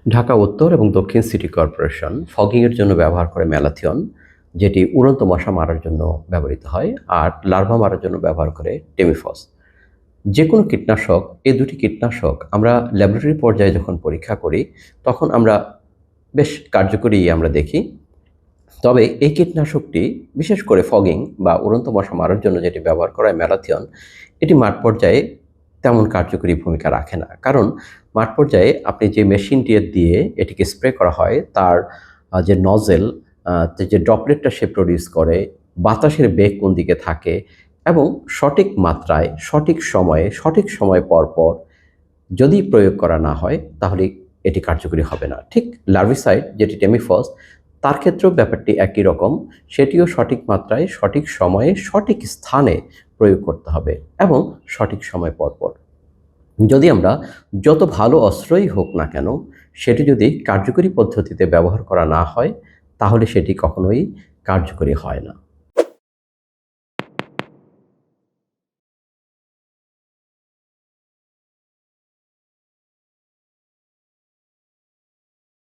ঢাকা উত্তর এবং দক্ষিণ সিটি কর্পোরেশন ফগিংয়ের জন্য ব্যবহার করে ম্যালাথিয়ন, যেটি উড়ন্ত মশা মারার জন্য ব্যবহৃত হয়, আর লার্ভা মারার জন্য ব্যবহার করে টেমিফস। যে কোনো কীটনাশক, এই দুটি কীটনাশক আমরা ল্যাবরেটরি পর্যায়ে যখন পরীক্ষা করি তখন আমরা বেশ কার্যকরী আমরা দেখি। তবে এই কীটনাশকটি বিশেষ করে ফগিং বা উড়ন্ত মশা মারার জন্য যেটি ব্যবহার করা হয় ম্যালাথিয়ন, এটি মাঠ পর্যায়ে তেমন কার্যকরী ভূমিকা রাখে না। কারণ মাঠ পর্যায়ে আপনি যে মেশিনটি দিয়ে এটিকে স্প্রে করা হয় তার যে নজেল, যে ড্রপলেটটা সে প্রডিউস করে, বাতাসের বেগ কোন দিকে থাকে এবং সঠিক মাত্রায় সঠিক সময় পর পর যদি প্রয়োগ করা না হয় তাহলে এটি কার্যকরী হবে না। ঠিক লার্ভিসাইড যেটি টেমিফস, তার ক্ষেত্রেও ব্যাপারটি একই রকম। সেটিও সঠিক মাত্রায় সঠিক সময়ে সঠিক স্থানে প্রয়োগ করতে হবে এবং সঠিক সময় পর পর। যদি আমরা যত ভালো অস্ত্রই হোক না কেন, সেটি যদি কার্যকরী পদ্ধতিতে ব্যবহার করা না হয় তাহলে সেটি কখনোই কার্যকরী হয় না।